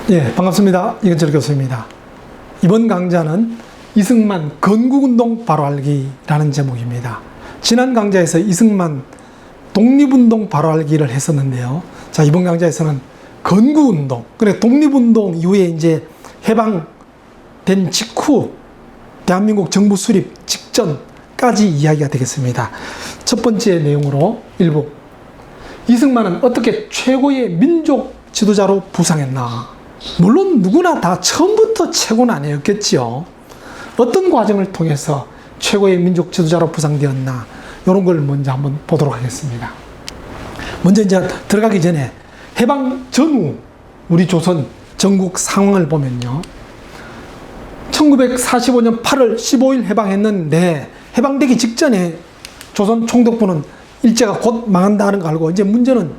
예, 반갑습니다. 이근철 교수입니다. 이번 강좌는 이승만 건국운동 바로 알기라는 제목입니다. 지난 강좌에서 이승만 독립운동 바로 알기를 했었는데요. 자, 이번 강좌에서는 건국운동, 그래 독립운동 이후에 이제 해방된 직후 대한민국 정부 수립 직전까지 이야기가 되겠습니다. 첫 번째 내용으로 일부 이승만은 어떻게 최고의 민족 지도자로 부상했나? 물론 누구나 다 처음부터 최고는 아니었겠지요. 어떤 과정을 통해서 최고의 민족 지도자로 부상되었나? 이런 걸 먼저 한번 보도록 하겠습니다. 먼저 이제 들어가기 전에 해방 전후 우리 조선 전국 상황을 보면요. 1945년 8월 15일 해방했는데 해방되기 직전에 조선 총독부는 일제가 곧 망한다는 거 알고 이제 문제는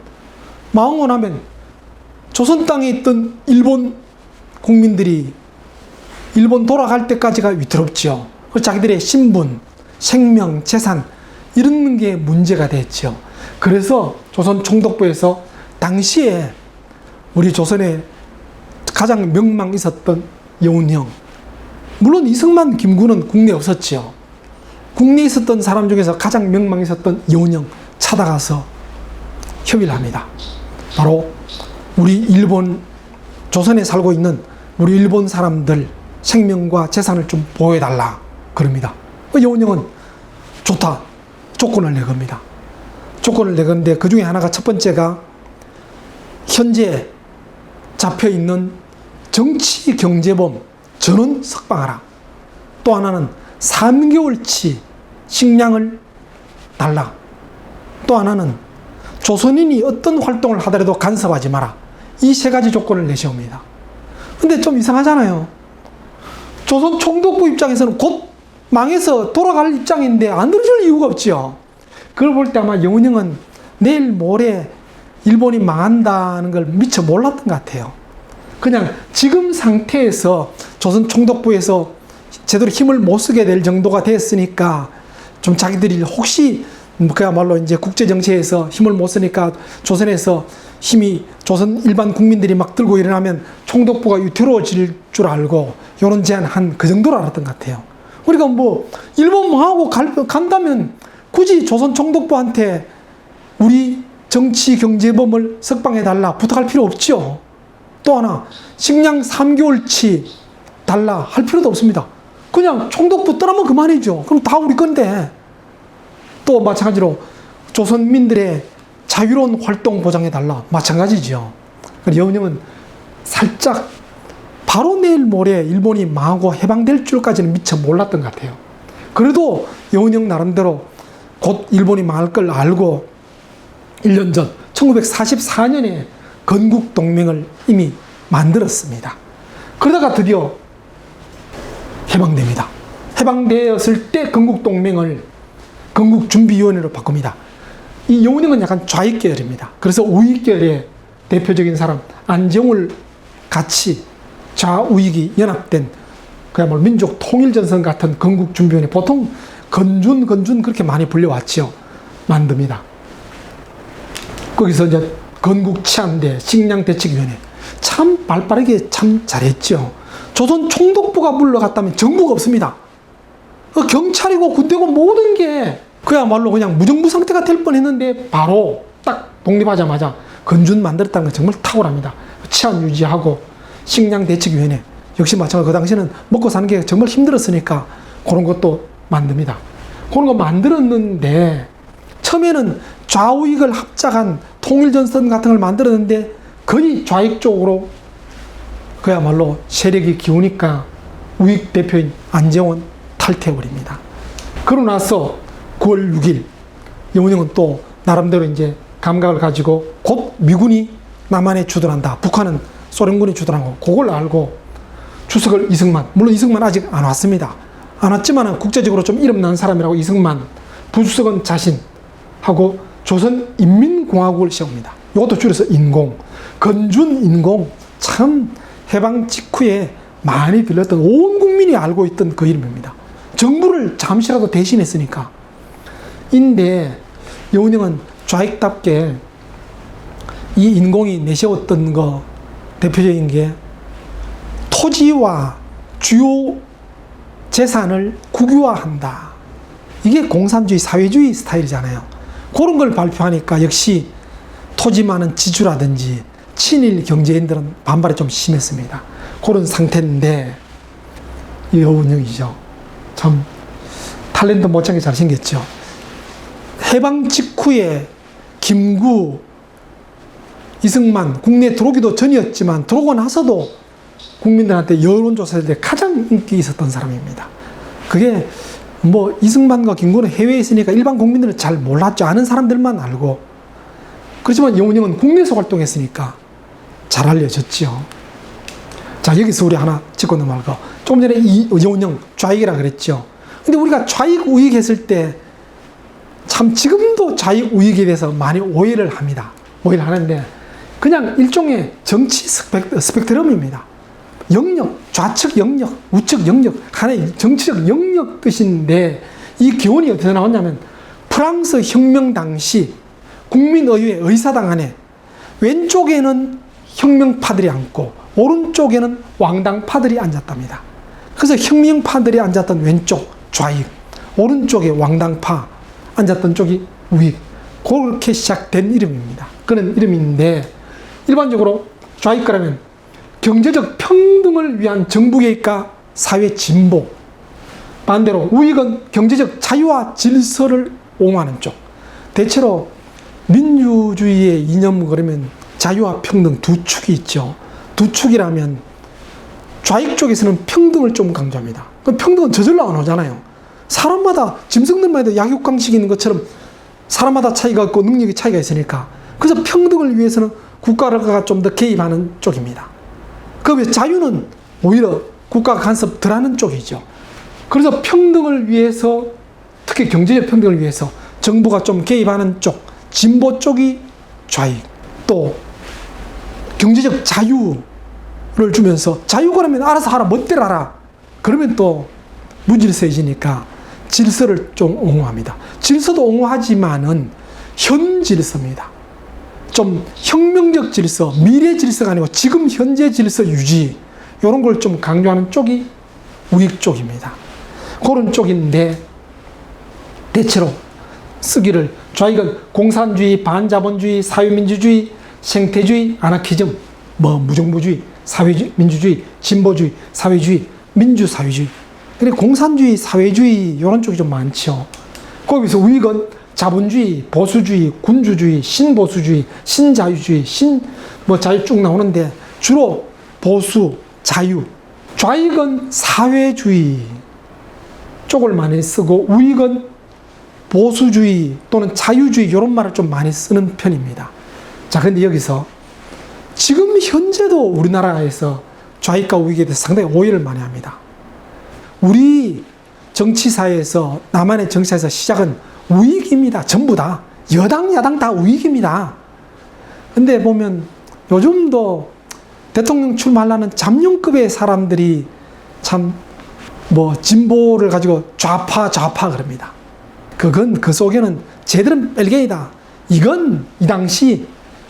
망하고 나면 조선 땅에 있던 일본 국민들이 일본 돌아갈 때까지가 위태롭죠. 자기들의 신분, 생명, 재산 이런 게 문제가 됐죠. 그래서 조선 총독부에서 당시에 우리 조선에 가장 명망 있었던 여운형, 물론 이승만, 김구는 국내에 없었죠. 국내에 있었던 사람 중에서 가장 명망 있었던 여운형 찾아가서 협의를 합니다. 바로 우리 일본, 조선에 살고 있는 우리 일본 사람들 생명과 재산을 좀 보호해달라 그럽니다. 여운형은 좋다 조건을 내겁니다. 조건을 내건데 그 중에 하나가 첫 번째가 현재 잡혀있는 정치 경제범 전원 석방하라. 또 하나는 3개월치 식량을 달라. 또 하나는 조선인이 어떤 활동을 하더라도 간섭하지 마라. 이 세 가지 조건을 내세웁니다. 근데 좀 이상하잖아요. 조선 총독부 입장에서는 곧 망해서 돌아갈 입장인데 안 들어줄 이유가 없지요. 그걸 볼 때 아마 여운형은 내일 모레 일본이 망한다는 걸 미처 몰랐던 것 같아요. 그냥 지금 상태에서 조선 총독부에서 제대로 힘을 못 쓰게 될 정도가 됐으니까 좀 자기들이 혹시 그야말로 이제 국제정세에서 힘을 못 쓰니까 조선에서 힘이 조선 일반 국민들이 막 들고 일어나면 총독부가 위태로워질 줄 알고 이런 제안한 그 정도로 알았던 것 같아요. 우리가 뭐 일본 망하고 간다면 굳이 조선 총독부한테 우리 정치 경제범을 석방해달라 부탁할 필요 없죠. 또 하나 식량 3개월치 달라 할 필요도 없습니다. 그냥 총독부 떠나면 그만이죠. 그럼 다 우리 건데. 또 마찬가지로 조선민들의 자유로운 활동 보장해달라 마찬가지죠. 여운형은 살짝 바로 내일 모레 일본이 망하고 해방될 줄까지는 미처 몰랐던 것 같아요. 그래도 여운형 나름대로 곧 일본이 망할 걸 알고 1년 전 1944년에 건국동맹을 이미 만들었습니다. 그러다가 드디어 해방됩니다. 해방되었을 때 건국동맹을 건국준비위원회로 바꿉니다. 이 여운형은 약간 좌익계열입니다. 그래서 우익계열의 대표적인 사람 안정을 같이 좌우익이 연합된 그야말로 민족통일전선 같은 건국준비위원회, 보통 건준 그렇게 많이 불려왔죠. 만듭니다. 거기서 이제 건국치안대 식량대책위원회 참 발빠르게 참 잘했죠. 조선 총독부가 물러갔다면 정부가 없습니다. 경찰이고 군대고 모든 게 그야말로 그냥 무정부 상태가 될 뻔했는데 바로 딱 독립하자마자 건준 만들었다는 건 정말 탁월합니다. 치안 유지하고 식량대책위원회 역시 마찬가지로 그 당시에는 먹고 사는 게 정말 힘들었으니까 그런 것도 만듭니다. 그런 거 만들었는데 처음에는 좌우익을 합작한 통일전선 같은 걸 만들었는데 거의 좌익 쪽으로 그야말로 세력이 기우니까 우익 대표인 안정원 탈퇴해버립니다. 그러고 나서 9월 6일 여운형은 또 나름대로 이제 감각을 가지고 곧 미군이 남한에 주둔한다. 북한은 소련군이 주둔한 거 그걸 알고 주석을 이승만, 물론 이승만 아직 안 왔습니다. 안 왔지만 국제적으로 좀 이름 난 사람이라고 이승만, 부주석은 자신하고 조선인민공화국을 세웁니다. 이것도 줄여서 인공, 건준인공, 참 해방 직후에 많이 들렸던 온 국민이 알고 있던 그 이름입니다. 정부를 잠시라도 대신했으니까. 인데 여운형은 좌익답게 이 인공이 내세웠던 거 대표적인 게 토지와 주요 재산을 국유화한다. 이게 공산주의, 사회주의 스타일이잖아요. 그런 걸 발표하니까 역시 토지 많은 지주라든지 친일 경제인들은 반발이 좀 심했습니다. 그런 상태인데 여운형이죠. 참 탤런트 못지않게 잘생겼죠. 해방 직후에 김구, 이승만 국내에 들어오기도 전이었지만 들어오고 나서도 국민들한테 여론조사할 때 가장 인기 있었던 사람입니다. 그게 뭐 이승만과 김구는 해외에 있으니까 일반 국민들은 잘 몰랐죠. 아는 사람들만 알고. 그렇지만 여운형은 국내에서 활동했으니까 잘 알려졌죠. 자, 여기서 우리 하나 짚고 넘어가고, 조금 전에 여운형 좌익이라 그랬죠. 근데 우리가 좌익 우익 했을 때 참 지금도 좌익 우익에 대해서 많이 오해를 합니다. 오해를 하는데 그냥 일종의 정치 스펙트럼입니다. 영역, 좌측 영역, 우측 영역, 하나의 정치적 영역 뜻인데 이 교훈이 어디서 나왔냐면 프랑스 혁명 당시 국민의회 의사당 안에 왼쪽에는 혁명파들이 앉고 오른쪽에는 왕당파들이 앉았답니다. 그래서 혁명파들이 앉았던 왼쪽 좌익, 오른쪽에 왕당파 앉았던 쪽이 우익, 그렇게 시작된 이름입니다. 그런 이름인데 일반적으로 좌익가라면 경제적 평등을 위한 정부 개입과 사회 진보, 반대로 우익은 경제적 자유와 질서를 옹호하는 쪽. 대체로 민주주의의 이념 그러면 자유와 평등 두 축이 있죠. 두 축이라면 좌익 쪽에서는 평등을 좀 강조합니다. 그럼 평등은 저절로 안 오잖아요. 사람마다, 짐승들만 해도 약육강식이 있는 것처럼 사람마다 차이가 있고 능력의 차이가 있으니까. 그래서 평등을 위해서는 국가가 좀 더 개입하는 쪽입니다. 그 자유는 오히려 국가가 간섭 덜 하는 쪽이죠. 그래서 평등을 위해서, 특히 경제적 평등을 위해서 정부가 좀 개입하는 쪽, 진보 쪽이 좌익. 또 경제적 자유를 주면서 자유가 라면 알아서 하라, 멋대로 하라. 그러면 또 무질서해지니까 질서를 좀 옹호합니다. 질서도 옹호하지만은 현 질서입니다. 좀 혁명적 질서, 미래 질서가 아니고 지금 현재 질서 유지, 이런 걸 좀 강조하는 쪽이 우익 쪽입니다. 그런 쪽인데 대체로 쓰기를 좌익은 공산주의, 반자본주의, 사회민주주의, 생태주의, 아나키즘, 뭐 무정부주의, 사회주의, 민주주의, 진보주의, 사회주의, 민주사회주의. 근데 공산주의, 사회주의 이런 쪽이 좀 많죠. 거기서 우익은 자본주의, 보수주의, 군주주의, 신보수주의, 신자유주의, 자유 쭉 나오는데 주로 보수, 자유. 좌익은 사회주의 쪽을 많이 쓰고 우익은 보수주의 또는 자유주의 이런 말을 좀 많이 쓰는 편입니다. 자, 근데 여기서 지금 현재도 우리나라에서 좌익과 우익에 대해서 상당히 오해를 많이 합니다. 우리 정치사에서, 남한의 정치사에서 시작은 우익입니다. 전부 다. 여당, 야당 다 우익입니다. 근데 보면 요즘도 대통령 출마하려는 잠룡급의 사람들이 참 진보를 가지고 좌파 그럽니다. 그건 그 속에는 쟤들은 빨갱이다. 이건 이 당시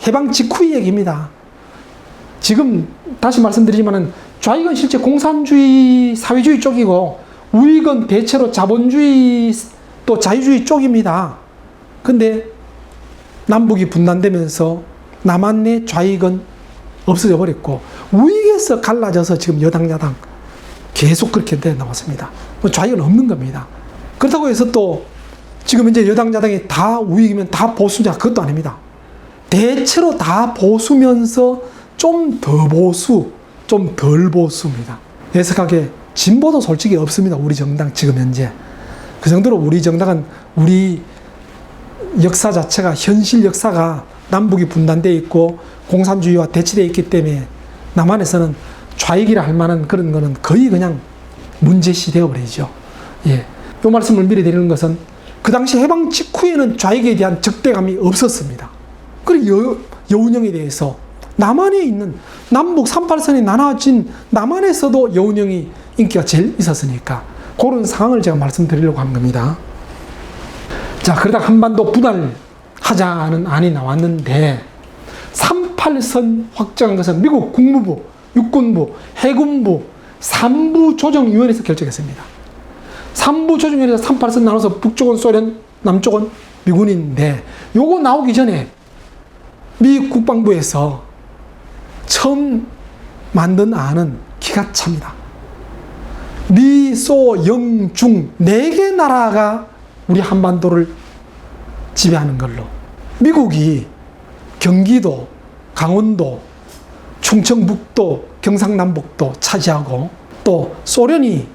해방 직후의 얘기입니다. 지금 다시 말씀드리지만은 좌익은 실제 공산주의, 사회주의 쪽이고 우익은 대체로 자본주의 또 자유주의 쪽입니다. 근데 남북이 분단되면서 남한 내 좌익은 없어져 버렸고 우익에서 갈라져서 지금 여당, 야당 계속 그렇게 돼 나왔습니다. 좌익은 없는 겁니다. 그렇다고 해서 또 지금 이제 여당, 야당이 다 우익이면 다 보수냐? 그것도 아닙니다. 대체로 다 보수면서 좀 더 보수, 좀 덜 보수입니다. 예석하게 진보도 솔직히 없습니다. 우리 정당 지금 현재. 그 정도로 우리 정당은 우리 역사 자체가, 현실 역사가 남북이 분단되어 있고 공산주의와 대치되어 있기 때문에 남한에서는 좌익이라 할 만한 그런 거는 거의 그냥 문제시 되어버리죠. 예. 이 말씀을 미리 드리는 것은 그 당시 해방 직후에는 좌익에 대한 적대감이 없었습니다. 그리고 여운형에 대해서 남한에 있는 남북 38선이 나눠진 남한에서도 여운형이 인기가 제일 있었으니까 그런 상황을 제가 말씀드리려고 한 겁니다. 자, 그러다 한반도 분할하자는 안이 나왔는데 38선 확정한 것은 미국 국무부 육군부, 해군부, 3부 조정위원회에서 결정했습니다. 3부 조정위원회에서 38선 나눠서 북쪽은 소련, 남쪽은 미군인데 요거 나오기 전에 미 국방부에서 처음 만든 안은 기가 찹니다. 미, 소, 영, 중 4개 나라가 우리 한반도를 지배하는 걸로, 미국이 경기도, 강원도, 충청북도, 경상남북도 차지하고, 또 소련이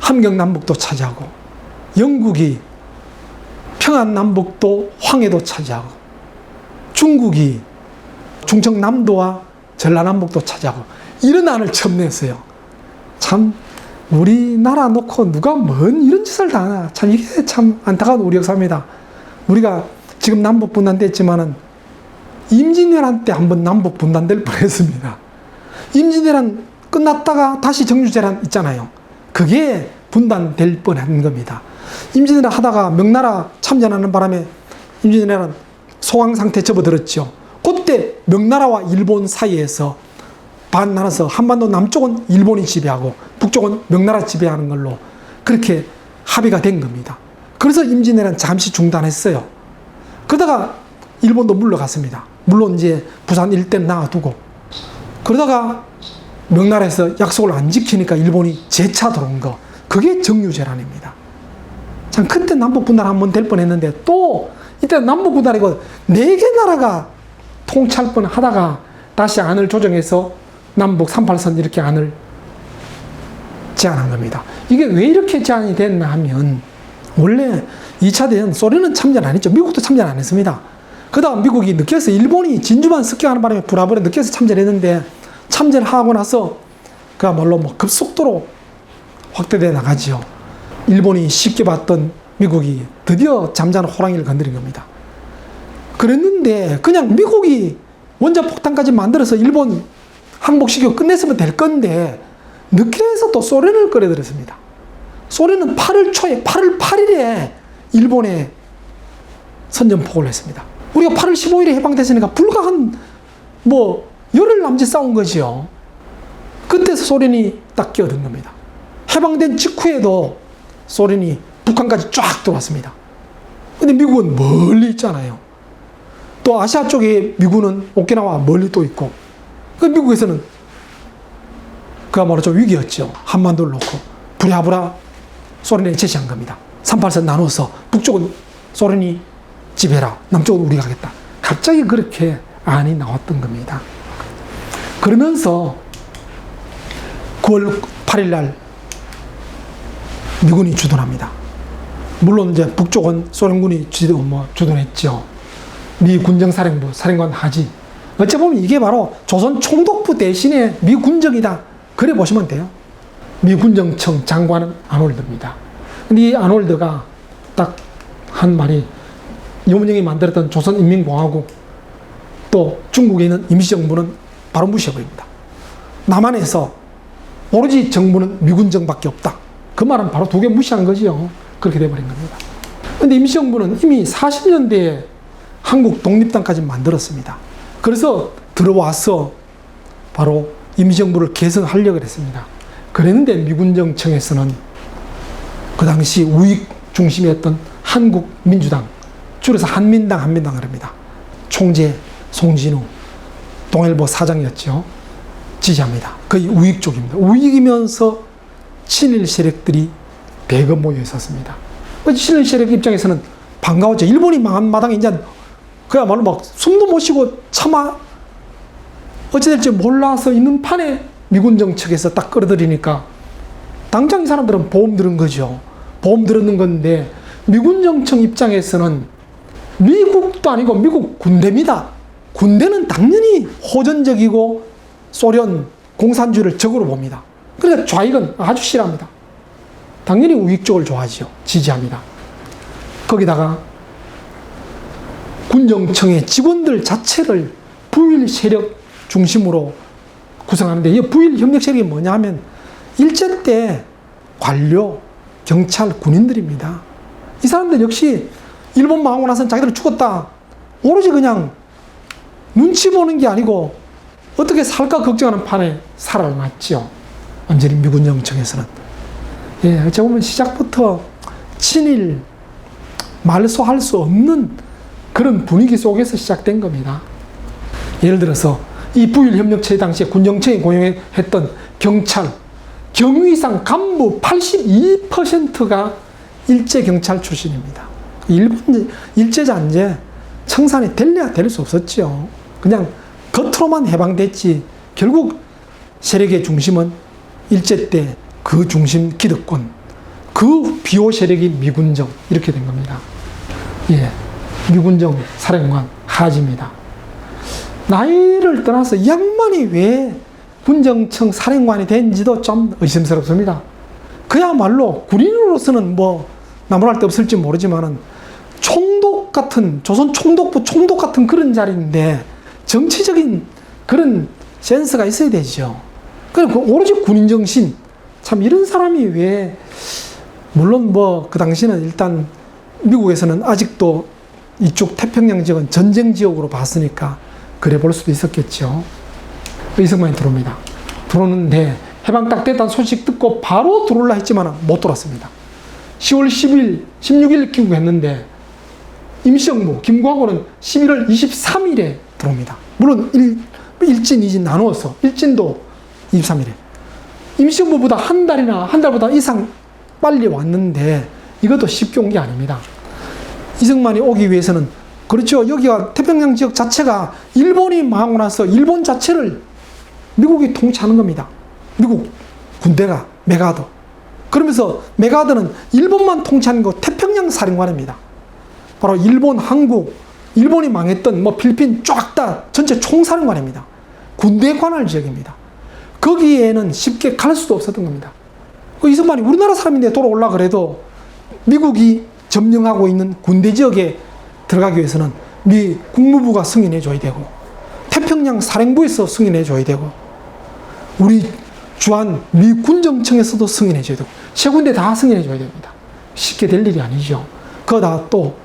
함경남북도 차지하고, 영국이 평안남북도, 황해도 차지하고, 중국이 충청남도와 전라남북도 차지하고, 이런 안을 처음 냈어요. 참 우리나라 놓고 누가 뭔 이런 짓을 다 하나. 참 이게 참 안타까운 우리 역사입니다. 우리가 지금 남북 분단됐지만은 임진왜란 때 한번 남북 분단될 뻔했습니다. 임진왜란 끝났다가 다시 정유재란 있잖아요. 그게 분단될 뻔한 겁니다. 임진왜란 하다가 명나라 참전하는 바람에 임진왜란 소강 상태 접어들었죠. 그때 명나라와 일본 사이에서 반나눠서 한반도 남쪽은 일본이 지배하고 북쪽은 명나라 지배하는 걸로 그렇게 합의가 된 겁니다. 그래서 임진왜란 잠시 중단했어요. 그러다가 일본도 물러갔습니다. 물론 이제 부산 일대는 놔두고, 그러다가 명나라에서 약속을 안 지키니까 일본이 재차 들어온 거, 그게 정유재란입니다. 참 그때 남북 분단 한번 될 뻔했는데 또 이때 남북 분단이고 4개 나라가 통치할 뻔하다가 다시 안을 조정해서 남북 38선 이렇게 안을 제안한 겁니다. 이게 왜 이렇게 제안이 됐나 하면, 원래 2차 대전 소련은 참전 안 했죠. 미국도 참전 안 했습니다. 그 다음 미국이 늦게서 일본이 진주만 습격하는 바람에 불화불에 늦게서 참전했는데, 참전하고 나서 그야말로 뭐 급속도로 확대돼 나가지요. 일본이 쉽게 봤던 미국이 드디어 잠자는 호랑이를 건드린 겁니다. 그랬는데 그냥 미국이 원자폭탄까지 만들어서 일본 항복시키고 끝냈으면 될 건데, 늦게 해서 또 소련을 끌어들였습니다. 소련은 8월 초에, 8월 8일에 일본에 선전포고를 했습니다. 우리가 8월 15일에 해방됐으니까 불과 한 열흘 남짓 싸운 거지요. 그때서 소련이 딱 끼어든 겁니다. 해방된 직후에도 소련이 북한까지 쫙 들어왔습니다. 근데 미국은 멀리 있잖아요. 또 아시아 쪽에 미군은 오키나와 멀리 또 있고, 그 미국에서는 그야말로 좀 위기였죠. 한반도를 놓고 부랴부랴 소련에 제시한 겁니다. 38선 나눠서 북쪽은 소련이 지배해라, 남쪽은 우리가 하겠다. 갑자기 그렇게 안이 나왔던 겁니다. 그러면서 9월 8일 날 미군이 주둔합니다. 물론 이제 북쪽은 소련군이 주둔했죠. 미 군정사령부 사령관 하지. 어찌 보면 이게 바로 조선 총독부 대신에 미 군정이다, 그래 보시면 돼요. 미 군정청 장관은 아놀드입니다. 근데 이 아놀드가 딱 한 말이, 요문영이 만들었던 조선인민공화국, 또 중국에 있는 임시정부는 바로 무시해버립니다. 남한에서 오로지 정부는 미군정밖에 없다. 그 말은 바로 2개 무시한 거지요. 그렇게 돼버린 겁니다. 근데 임시정부는 이미 40년대에 한국 독립당까지 만들었습니다. 그래서 들어와서 바로 임시정부를 개선하려고 했습니다. 그랬는데 미군정청에서는 그 당시 우익 중심이었던 한국민주당, 줄여서 한민당을 합니다. 총재 송진우, 동일보 사장이었죠. 지지합니다. 거의 우익 쪽입니다. 우익이면서 친일 세력들이 대거 모여 있었습니다. 친일 세력 입장에서는 반가웠죠. 일본이 망한 마당에 이제 그야말로 막 숨도 못 쉬고 차마 어찌 될지 몰라서 있는 판에 미군정 측에서 딱 끌어들이니까 당장 이 사람들은 보험 들은 거죠. 보험 들었는 건데, 미군정청 입장에서는 미국도 아니고 미국 군대입니다. 군대는 당연히 호전적이고 소련 공산주의를 적으로 봅니다. 그러니까 좌익은 아주 싫어합니다. 당연히 우익 쪽을 좋아하죠. 지지합니다. 거기다가 군정청의 직원들 자체를 부일 세력 중심으로 구성하는데, 이 부일 협력 세력이 뭐냐 하면 일제 때 관료, 경찰, 군인들입니다. 이 사람들 역시 일본 망하고 나서는 자기들 죽었다, 오로지 그냥 눈치 보는 게 아니고 어떻게 살까 걱정하는 판에 살아났죠. 완전히 미군 정청에서는. 예, 어찌 보면 시작부터 친일 말소할 수 없는 그런 분위기 속에서 시작된 겁니다. 예를 들어서 이 부일협력체 당시에 군정청이 고용했던 경찰, 경위상 간부 82%가 일제경찰 출신입니다. 일본 일제잔재 청산이 될래야 될 수 없었죠. 그냥 겉으로만 해방됐지 결국 세력의 중심은 일제 때 그 중심 기득권, 그 비호 세력이 미군정 이렇게 된 겁니다. 예, 미군정 사령관 하지입니다. 나이를 떠나서 이 양반이 왜 군정청 사령관이 된지도 좀 의심스럽습니다. 그야말로 군인으로서는 뭐 나무랄 데 없을지 모르지만은 총독 같은, 조선 총독부 총독 같은 그런 자리인데 정치적인 그런 센스가 있어야 되죠. 그냥 오로지 군인 정신, 참 이런 사람이 왜, 물론 뭐 그 당시는 일단 미국에서는 아직도 이쪽 태평양 지역은 전쟁 지역으로 봤으니까 그래 볼 수도 있었겠죠. 이승만이 들어옵니다. 들어오는데 해방 딱 됐다는 소식 듣고 바로 들어올라 했지만 못 돌았습니다. 10월 10일, 16일 귀국했는데 임시정부, 김구하고는 11월 23일에 들어옵니다. 물론 일진, 이진 나누어서 일진도 23일에. 임시정부보다 한 달보다 이상 빨리 왔는데 이것도 쉽게 온 게 아닙니다. 이승만이 오기 위해서는, 그렇죠, 여기가 태평양 지역 자체가 일본이 망하고 나서 일본 자체를 미국이 통치하는 겁니다. 미국 군대가 메가드. 그러면서 메가드는 일본만 통치하는 거 태평양 사령관입니다. 바로 일본, 한국, 일본이 망했던 뭐 필리핀 쫙 다 전체 총사령관입니다. 군대 관할 지역입니다. 거기에는 쉽게 갈 수도 없었던 겁니다. 이승만이 우리나라 사람인데 돌아올라 그래도 미국이 점령하고 있는 군대 지역에 들어가기 위해서는 미 국무부가 승인해 줘야 되고 태평양 사령부에서 승인해 줘야 되고 우리 주한 미 군정청에서도 승인해 줘야 되고 세 군데 다 승인해 줘야 됩니다. 쉽게 될 일이 아니죠. 그거 또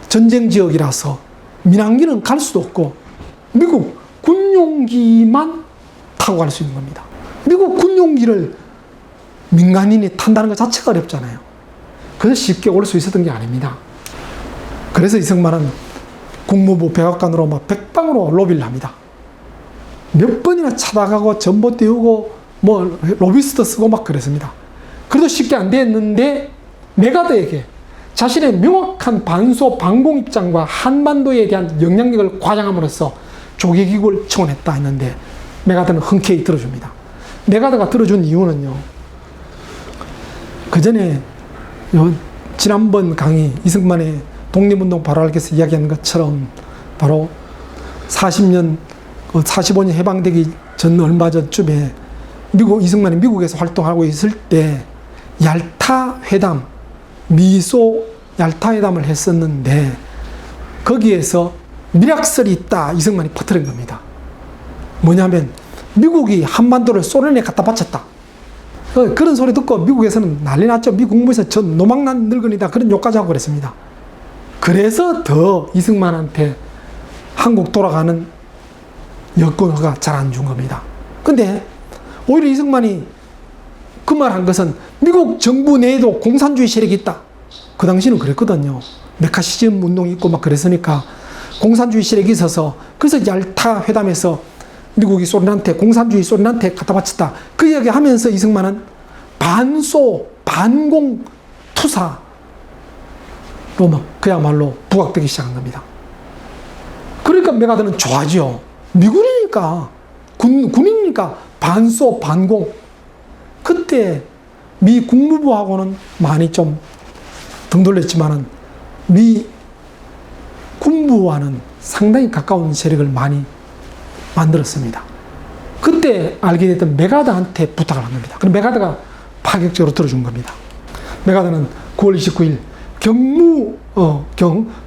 전쟁 지역이라서 민항기는 갈 수도 없고 미국 군용기만 타고 갈 수 있는 겁니다. 미국 군용기를 민간인이 탄다는 것 자체가 어렵잖아요. 그래서 쉽게 올 수 있었던 게 아닙니다. 그래서 이승만은 국무부 백악관으로 막 백방으로 로비를 합니다. 몇 번이나 찾아가고 전보 띄우고 뭐 로비스트 쓰고 막 그랬습니다. 그래도 쉽게 안 됐는데 메가드에게 자신의 명확한 반소 반공 입장과 한반도에 대한 영향력을 과장함으로써 조개기구를 청원했다 했는데 메가드는 흔쾌히 들어줍니다. 메가드가 들어준 이유는요, 그 전에 지난번 강의 이승만의 독립운동 바로 알겠어 이야기한 것처럼 바로 45년 해방되기 전 얼마 전쯤에 이승만이 미국에서 활동하고 있을 때 얄타 회담, 미소 얄타 회담을 했었는데 거기에서 밀약설이 있다 이승만이 퍼뜨린 겁니다. 뭐냐면 미국이 한반도를 소련에 갖다 바쳤다. 그런 소리 듣고 미국에서는 난리 났죠. 미 국무에서 저 노망난 늙은이다 그런 욕까지 하고 그랬습니다. 그래서 더 이승만한테 한국 돌아가는 여권허가 잘 안 준 겁니다. 근데 오히려 이승만이 그 말 한 것은 미국 정부 내에도 공산주의 세력이 있다. 그 당시는 그랬거든요. 메카시즘 운동이 있고 막 그랬으니까 공산주의 세력이 있어서 그래서 얄타 회담에서 미국이 공산주의 소련한테 갖다 바쳤다. 그 이야기 하면서 이승만은 반소, 반공 투사로 막 그야말로 부각되기 시작한 겁니다. 그러니까 메가드는 좋아하죠. 미군이니까, 군인이니까 반소, 반공. 그때 미 국무부하고는 많이 좀 등 돌렸지만은 미 군부와는 상당히 가까운 세력을 많이 만들었습니다. 그때 알게 됐던 메가드한테 부탁을 한 겁니다. 그럼 메가드가 파격적으로 들어준 겁니다. 메가드는 9월 29일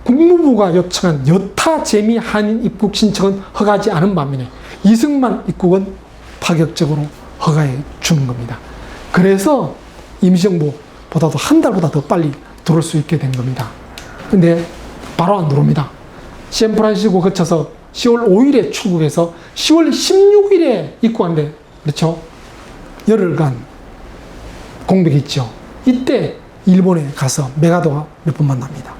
국무부가 요청한 여타 재미 한인 입국 신청은 허가하지 않은 반면에 이승만 입국은 파격적으로 허가해 주는 겁니다. 그래서 임시정부보다도 한 달보다 더 빨리 들어올 수 있게 된 겁니다. 근데 바로 안 들어옵니다. 샌프란시스코 거쳐서 10월 5일에 출국해서 10월 16일에 입국한대. 그렇죠? 열흘간 공백이 있죠. 이때 일본에 가서 메가더가 몇 번 만납니다.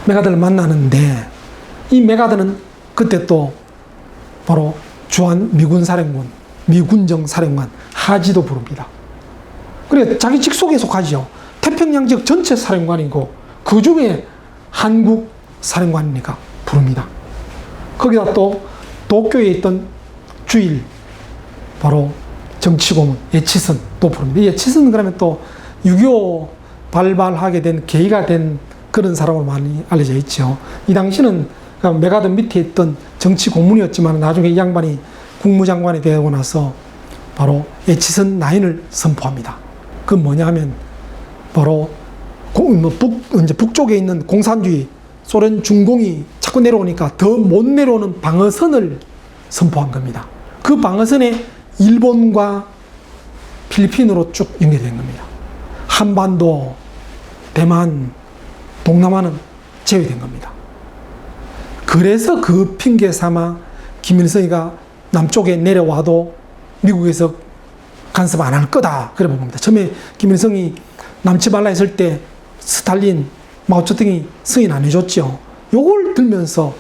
메가더를 만나는데 이 메가더는 그때 또 바로 주한 미군 사령관, 미군정 사령관 하지도 부릅니다. 그래 자기 직속에 속하죠. 태평양 지역 전체 사령관이고 그 중에 한국 사령관이니까 부릅니다. 거기다 또 도쿄에 있던 주일 바로 정치고문 에치슨 또 부릅니다. 에치슨은 그러면 또 6.25 발발하게 된 계기가 된 그런 사람으로 많이 알려져 있죠. 이 당시는 메가더 밑에 있던 정치 고문이었지만 나중에 이 양반이 국무장관이 되고 나서 바로 에치슨 9을 선포합니다. 그 뭐냐면 바로 북쪽에 있는 공산주의 소련 중공이 자꾸 내려오니까 더 못 내려오는 방어선을 선포한 겁니다. 그 방어선에 일본과 필리핀으로 쭉 연결된 겁니다. 한반도, 대만, 동남아는 제외된 겁니다. 그래서 그 핑계 삼아 김일성이가 남쪽에 내려와도 미국에서 간섭 안 할 거다. 그래 봅니다. 처음에 김일성이 남치 말라 했을 때 스탈린, 마오쩌둥이 승인 안 해줬죠. 요걸 들면서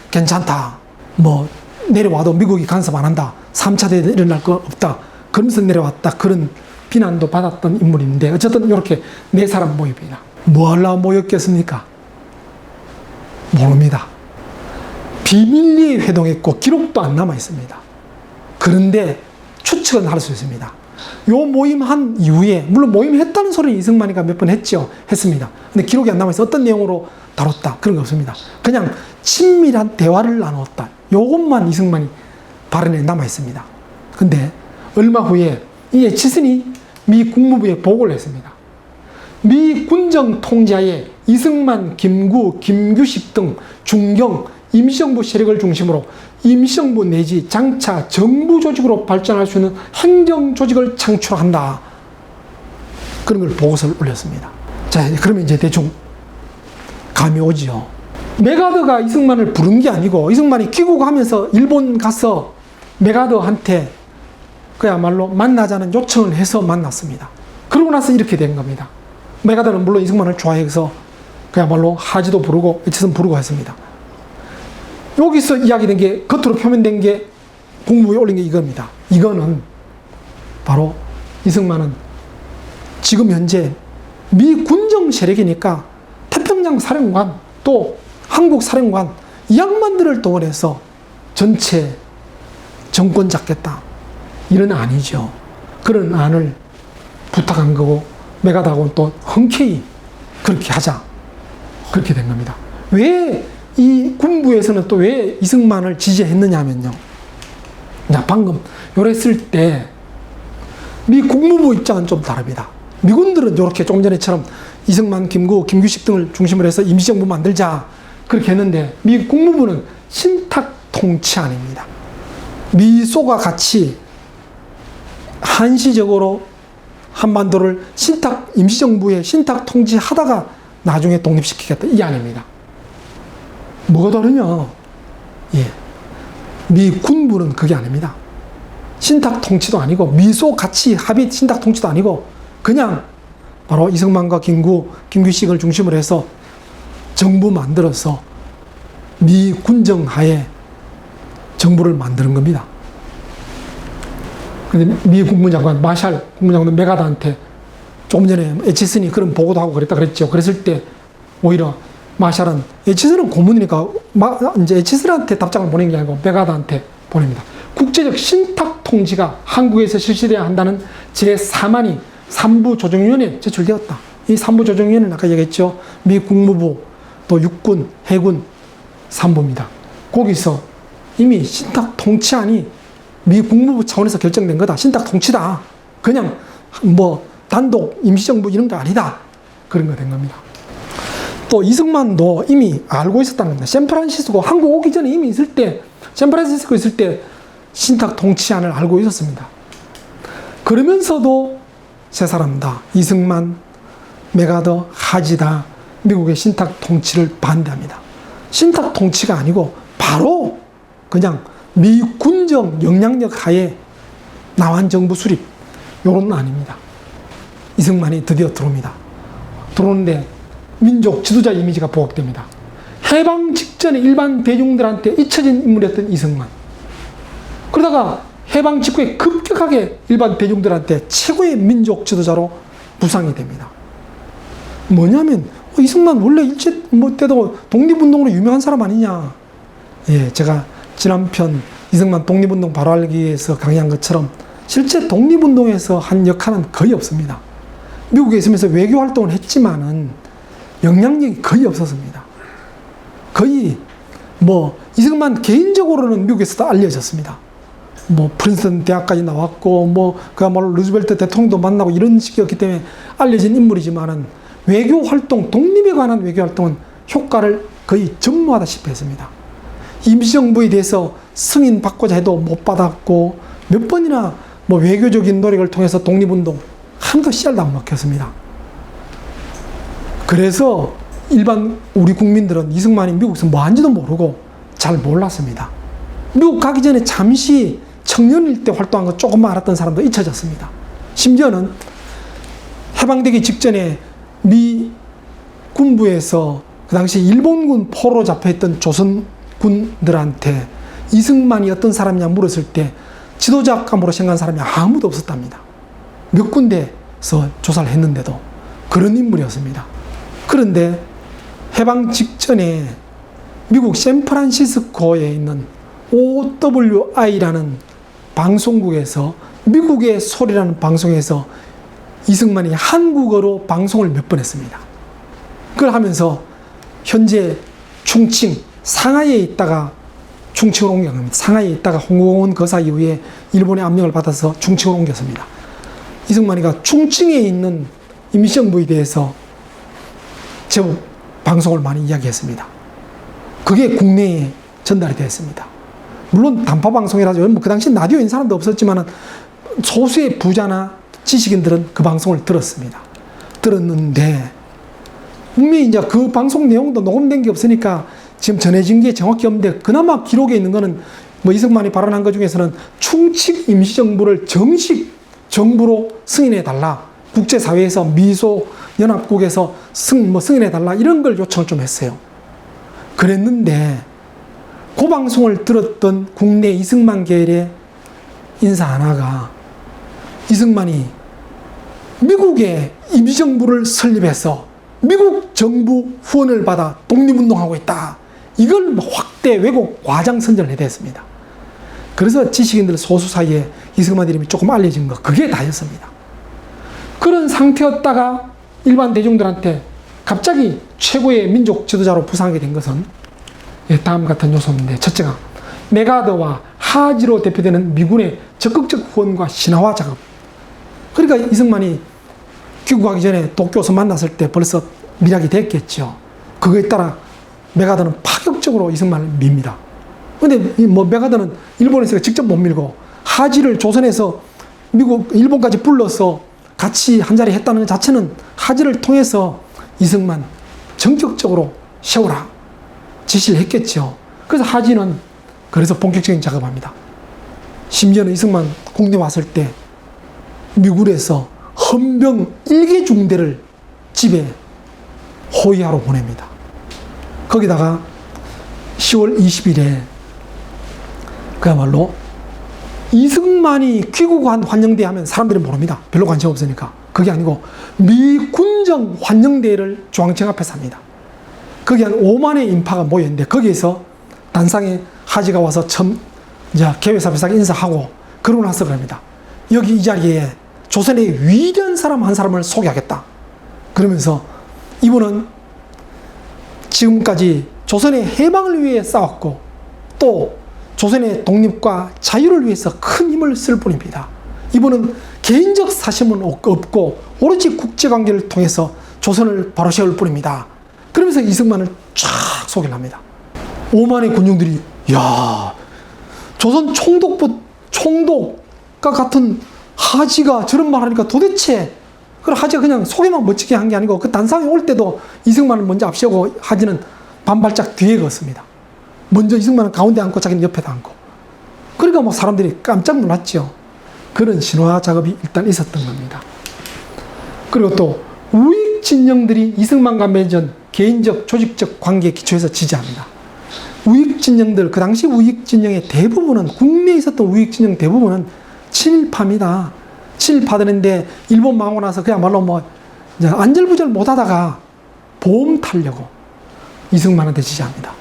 괜찮다. 뭐 내려와도 미국이 간섭 안 한다. 3차 대전 일어날 거 없다. 그러면서 내려왔다. 그런 비난도 받았던 인물인데 어쨌든 이렇게 네 사람 모입니다. 뭐 하려고 모였겠습니까? 모릅니다. 비밀리에 회동했고 기록도 안 남아 있습니다. 그런데 추측은 할 수 있습니다. 요 모임 한 이후에 물론 모임했다는 소리는 이승만이가 몇 번 했습니다. 근데 기록이 안 남아 있어. 어떤 내용으로 다뤘다 그런 거 없습니다. 그냥 친밀한 대화를 나누었다. 요것만 이승만이 발언에 남아 있습니다. 근데 얼마 후에 이 에치슨이 미 국무부에 보고를 했습니다. 미 군정 통제하에 이승만, 김구, 김규식 등 중경 임시정부 세력을 중심으로 임시정부 내지 장차 정부 조직으로 발전할 수 있는 행정조직을 창출한다. 그런 걸 보고서를 올렸습니다. 자, 그러면 이제 대충 감이 오지요. 메가더가 이승만을 부른 게 아니고 이승만이 귀국하면서 일본 가서 메가더한테 그야말로 만나자는 요청을 해서 만났습니다. 그러고 나서 이렇게 된 겁니다. 메가더는 물론 이승만을 좋아해서 그야말로 하지도 부르고 에치슨 부르고 했습니다. 여기서 이야기된 게 겉으로 표면된 게 공무에 올린 게 이겁니다. 이거는 바로 이승만은 지금 현재 미 군정 세력이니까 태평양 사령관 또 한국 사령관 이 양반들을 동원해서 전체 정권 잡겠다. 이런 아니죠. 그런 안을 부탁한 거고 메가더하고는 또 흔쾌히 그렇게 하자. 그렇게 된 겁니다. 왜 이 군부에서는 또 왜 이승만을 지지했느냐면요. 자, 방금 요랬을 때 미 국무부 입장은 좀 다릅니다. 미군들은 이렇게 조금 전에처럼 이승만, 김구, 김규식 등을 중심으로 해서 임시정부 만들자 그렇게 했는데 미 국무부는 신탁 통치안입니다. 미소가 같이 한시적으로 한반도를 임시정부의 신탁 통치하다가 나중에 독립시키겠다 이 안입니다. 뭐가 다르냐? 예. 미 군부는 그게 아닙니다. 신탁 통치도 아니고 미소 같이 합의 신탁 통치도 아니고 그냥 바로 이승만과 김구, 김규식을 중심으로 해서 정부 만들어서 미 군정 하에 정부를 만드는 겁니다. 근데 미 국무장관 마샬 국무장관 메가더한테 조금 전에 에치슨이 그런 보고도 하고 그랬다 그랬죠. 그랬을 때 오히려 마샬은 에치슨은 고문이니까 이제 에치슨한테 답장을 보낸 게 아니고 메가더한테 보냅니다. 국제적 신탁 통치가 한국에서 실시되어야 한다는 제4만이 3부 조정위원회에 제출되었다. 이 3부 조정위원회는 아까 얘기했죠. 미 국무부 또 육군, 해군 3부입니다. 거기서 이미 신탁 통치안이 미 국무부 차원에서 결정된 거다. 신탁 통치다. 그냥 뭐 단독 임시정부 이런 거 아니다. 그런 거 된 겁니다. 또 이승만도 이미 알고 있었다는 겁니다. 샌프란시스코 한국 오기 전에 이미 있을 때 샌프란시스코 있을 때 신탁 통치안을 알고 있었습니다. 그러면서도 세 사람 다 이승만, 메가더, 하지다 미국의 신탁 통치를 반대합니다. 신탁 통치가 아니고 바로 그냥 미군정 영향력 하에 남한 정부 수립 요런 아닙니다. 이승만이 드디어 들어옵니다. 들어오는데 민족 지도자 이미지가 부각됩니다. 해방 직전에 일반 대중들한테 잊혀진 인물이었던 이승만. 그러다가 해방 직후에 급격하게 일반 대중들한테 최고의 민족 지도자로 부상이 됩니다. 뭐냐면 이승만 원래 일제 때도 독립운동으로 유명한 사람 아니냐. 예, 제가 지난 편 이승만 독립운동 바로 알기에서 강의한 것처럼 실제 독립운동에서 한 역할은 거의 없습니다. 미국에 있으면서 외교 활동을 했지만은 영향력이 거의 없었습니다. 거의 이승만 개인적으로는 미국에서도 알려졌습니다. 프린스턴 대학까지 나왔고 그야말로 루즈벨트 대통령도 만나고 이런 식이었기 때문에 알려진 인물이지만은 외교 활동, 독립에 관한 외교 활동은 효과를 거의 전무하다시피 했습니다. 임시정부에 대해서 승인 받고자 해도 못 받았고 몇 번이나 외교적인 노력을 통해서 독립운동 한도 씨알도 안 먹혔습니다. 그래서 일반 우리 국민들은 이승만이 미국에서 뭐 한지도 모르고 잘 몰랐습니다. 미국 가기 전에 잠시 청년일 때 활동한 거 조금만 알았던 사람도 잊혀졌습니다. 심지어는 해방되기 직전에 미 군부에서 그 당시 일본군 포로 잡혀있던 조선군들한테 이승만이 어떤 사람이냐 물었을 때 지도자감으로 생각한 사람이 아무도 없었답니다. 몇 군데에서 조사를 했는데도 그런 인물이었습니다. 그런데 해방 직전에 미국 샌프란시스코에 있는 OWI라는 방송국에서 미국의 소리라는 방송에서 이승만이 한국어로 방송을 몇 번 했습니다. 그걸 하면서 현재 충칭, 상하이에 있다가 충칭으로 옮긴 겁니다. 상하이에 있다가 홍콩원 거사 이후에 일본의 압력을 받아서 충칭으로 옮겼습니다. 이승만이가 충칭에 있는 임시정부에 대해서 제법 방송을 많이 이야기했습니다. 그게 국내에 전달이 되었습니다. 물론 단파방송이라죠. 그 당시 라디오인 사람도 없었지만 소수의 부자나 지식인들은 그 방송을 들었습니다. 들었는데 분명히 이제 그 방송 내용도 녹음된 게 없으니까 지금 전해진 게 정확히 없는데 그나마 기록에 있는 거는 이승만이 발언한 것 중에서는 충칭 임시정부를 정식 정부로 승인해달라. 국제사회에서 미소 연합국에서 승인해달라. 이런 걸 요청을 좀 했어요. 그랬는데 그 방송을 들었던 국내 이승만 계열의 인사 하나가 이승만이 미국의 임시정부를 설립해서 미국 정부 후원을 받아 독립운동하고 있다. 이걸 확대 왜곡 과장 선전을 해댔습니다. 그래서 지식인들 소수 사이에 이승만 이름이 조금 알려진 거 그게 다였습니다. 그런 상태였다가 일반 대중들한테 갑자기 최고의 민족 지도자로 부상하게 된 것은 다음 같은 요소인데, 첫째가 메가드와 하지로 대표되는 미군의 적극적 후원과 신화화 작업. 그러니까 이승만이 귀국하기 전에 도쿄에서 만났을 때 벌써 밀약이 됐겠죠. 그거에 따라 메가드는 파격적으로 이승만을 밉니다. 근데 메가드는 일본에서 직접 못 밀고 하지를 조선에서 일본까지 불러서 같이 한자리 했다는 것 자체는 하지를 통해서 이승만 전격적으로 세우라 지시를 했겠죠. 그래서 하지는 그래서 본격적인 작업합니다. 심지어는 이승만 국내 왔을 때 미군에서 헌병 1개 중대를 집에 호위하러 보냅니다. 거기다가 10월 20일에 그야말로 이승만이 귀국한 환영대회 하면 사람들이 모릅니다. 별로 관심 없으니까. 그게 아니고 미군정 환영대회를 중앙청 앞에서 합니다. 거기 한 5만의 인파가 모였는데 거기에서 단상에 하지가 와서 처음 개회사회상 인사하고 그러고 나서 그럽니다. 여기 이 자리에 조선의 위대한 사람 한 사람을 소개하겠다. 그러면서 이분은 지금까지 조선의 해방을 위해 싸웠고 또 조선의 독립과 자유를 위해서 큰 힘을 쓸 분입니다. 이분은 개인적 사심은 없고 오로지 국제관계를 통해서 조선을 바로 세울 뿐입니다. 그러면서 이승만을 쫙 소개를 합니다. 5만의 군중들이 야 조선 총독과 같은 하지가 저런 말 하니까 도대체 하지가 그냥 소개만 멋지게 한 게 아니고 그 단상에 올 때도 이승만을 먼저 앞세우고 하지는 반발짝 뒤에 걷습니다. 먼저 이승만은 가운데 앉고 자기는 옆에도 앉고. 그러니까 뭐 사람들이 깜짝 놀랐죠. 그런 신화 작업이 일단 있었던 겁니다. 그리고 또 우익 진영들이 이승만과 맺은 개인적, 조직적 관계에 기초해서 지지합니다. 우익 진영들, 그 당시 우익 진영의 대부분은, 국내에 있었던 우익 진영 대부분은 친일파입니다. 친일파들인데 일본 망하고 나서 그야말로 뭐 안절부절 못하다가 보험 타려고 이승만한테 지지합니다.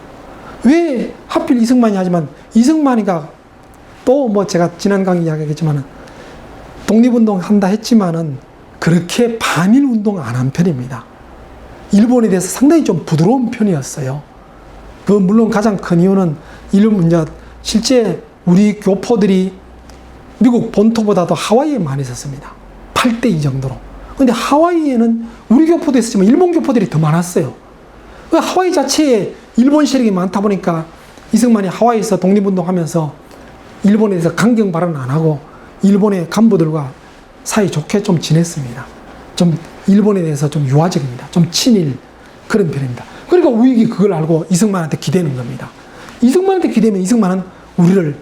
왜 하필 이승만이 하지만, 이승만이가 또 뭐 제가 지난 강의 이야기하겠지만은 독립운동 한다 했지만은 그렇게 반일운동 안 한 편입니다. 일본에 대해서 상당히 좀 부드러운 편이었어요. 그 물론 가장 큰 이유는 이제 실제 우리 교포들이 미국 본토보다도 하와이에 많이 있었습니다. 8대2 정도로. 근데 하와이에는 우리 교포도 있었지만 일본 교포들이 더 많았어요. 하와이 자체에 일본 세력이 많다 보니까 이승만이 하와이에서 독립운동 하면서 일본에 대해서 강경 발언 안 하고 일본의 간부들과 사이 좋게 좀 지냈습니다. 좀 일본에 대해서 좀 유화적입니다. 좀 친일 그런 편입니다. 그러니까 우익이 그걸 알고 이승만한테 기대는 겁니다. 이승만한테 기대면 이승만은 우리를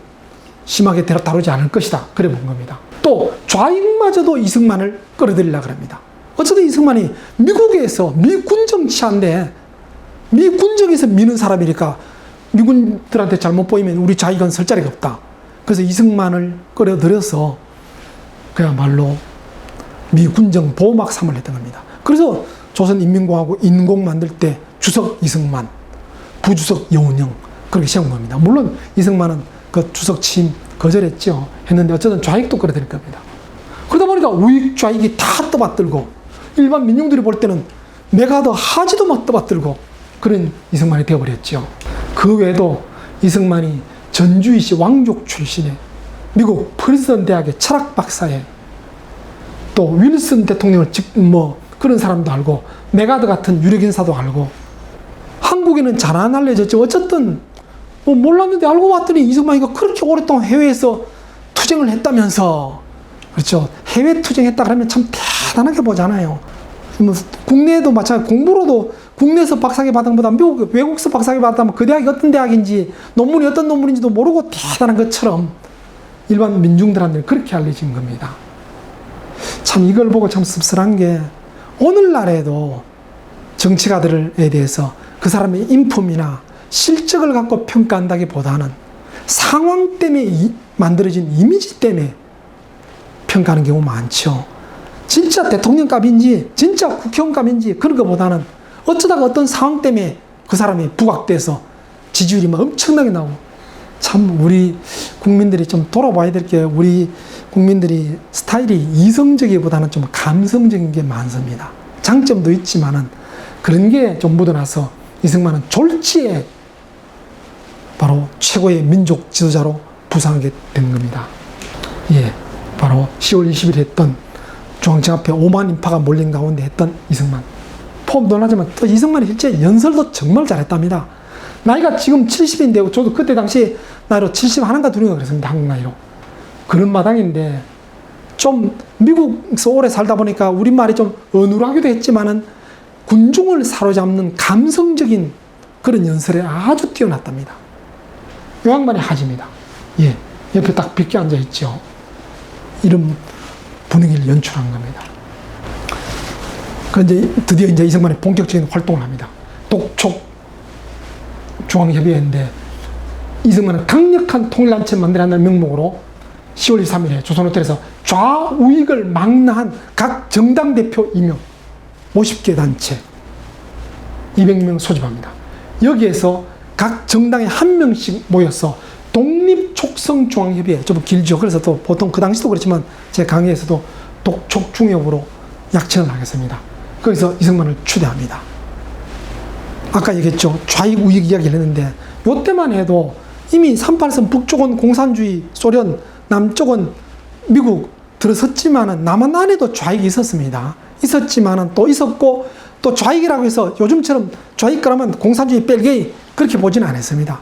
심하게 다루지 않을 것이다. 그래 본 겁니다. 또 좌익마저도 이승만을 끌어들이려고 합니다. 어쨌든 이승만이 미국에서 미군 정치한데 미군정에서 미는 사람이니까 미군들한테 잘못 보이면 우리 좌익은 설 자리가 없다. 그래서 이승만을 끌어들여서 그야말로 미군정 보호막 삼을 했던 겁니다. 그래서 조선인민공화국 인공 만들 때 주석 이승만, 부주석 여운형 그렇게 세운 겁니다. 물론 이승만은 그 주석 취임 거절했죠. 했는데 어쨌든 좌익도 끌어들일 겁니다. 그러다 보니까 우익 좌익이 다 떠받들고 일반 민중들이 볼 때는 메가더 하지도 막 떠받들고 그런 이승만이 되어버렸죠. 그 외에도 이승만이 전주이시 왕족 출신의 미국 프린스턴 대학의 철학 박사에 또 윌슨 대통령을 그런 사람도 알고 메가더 같은 유력 인사도 알고 한국에는 잘 안 알려졌죠. 어쨌든 뭐 몰랐는데 알고 봤더니 이승만이가 그렇게 오랫동안 해외에서 투쟁을 했다면서. 그렇죠. 해외 투쟁했다 그러면 참 대단하게 보잖아요. 뭐 국내에도 마찬가지, 공부로도 국내에서 박사학위 받은 것보다 미국 외국에서 박사학위 받았다면 그 대학이 어떤 대학인지 논문이 어떤 논문인지도 모르고 대단한 것처럼 일반 민중들한테 그렇게 알려진 겁니다. 참 이걸 보고 참 씁쓸한 게 오늘날에도 정치가들에 대해서 그 사람의 인품이나 실적을 갖고 평가한다기보다는 상황 때문에 만들어진 이미지 때문에 평가하는 경우 많죠. 진짜 대통령급인지 진짜 국회의원급인지 그런 것보다는 어쩌다가 어떤 상황 때문에 그 사람이 부각돼서 지지율이 막 엄청나게 나오고. 참 우리 국민들이 좀 돌아봐야 될 게, 우리 국민들이 스타일이 이성적이보다는 좀 감성적인 게 많습니다. 장점도 있지만은 그런 게 좀 묻어나서 이승만은 졸지에 바로 최고의 민족 지도자로 부상하게 된 겁니다. 예, 바로 10월 20일 했던 중앙청 앞에 5만 인파가 몰린 가운데 했던 이승만. 포함 놀라지만 또 이승만이 실제 연설도 정말 잘했답니다. 나이가 지금 70인데 저도 그때 당시 나이로 71인가 2인가 그랬습니다. 한국 나이로. 그런 마당인데 좀 미국에서 오래 살다 보니까 우리말이 좀 어눌하기도 했지만은 군중을 사로잡는 감성적인 그런 연설에 아주 뛰어났답니다. 요 양반이 하집니다. 예, 옆에 딱 빗게 앉아 있죠. 이런 분위기를 연출한 겁니다. 그런데 드디어 이제 이승만이 본격적인 활동을 합니다. 독촉 중앙협의회인데 이승만은 강력한 통일단체 만들어낸다는 명목으로 10월 23일에 조선호텔에서 좌우익을 망라한 각 정당 대표 임명 50개 단체 200명 소집합니다. 여기에서 각 정당에 한 명씩 모여서 독립촉성중앙협의회, 좀 길죠. 그래서 또 보통 그 당시도 그렇지만 제 강의에서도 독촉중협으로 약칭을 하겠습니다. 거기서 이승만을 추대합니다. 아까 얘기했죠. 좌익 우익 이야기를 했는데 이때만 해도 이미 38선 북쪽은 공산주의 소련, 남쪽은 미국 들어섰지만은 남한 안에도 좌익이 있었습니다. 있었지만은 또 있었고 또 좌익이라고 해서 요즘처럼 좌익 그러면 공산주의 벨게이 그렇게 보지는 않았습니다.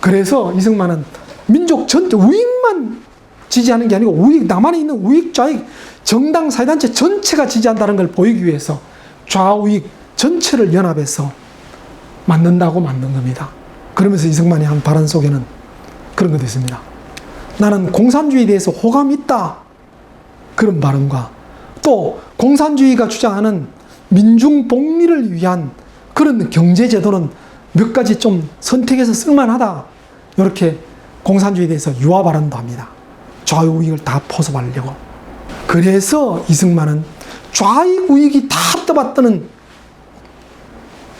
그래서 이승만은 민족 전체 우익만 지지하는 게 아니고 우익, 남한에 있는 우익, 좌익, 정당, 사회단체 전체가 지지한다는 걸 보이기 위해서 좌우익 전체를 연합해서 만든다고 만든 겁니다. 그러면서 이승만이 한 발언 속에는 그런 것도 있습니다. 나는 공산주의에 대해서 호감이 있다. 그런 발언과 또 공산주의가 주장하는 민중 복리를 위한 그런 경제제도는 몇 가지 좀 선택해서 쓸만하다. 이렇게 공산주의에 대해서 유화 발언도 합니다. 좌우익을 다 포섭하려고. 그래서 이승만은 좌익 우익이 다 떠받드는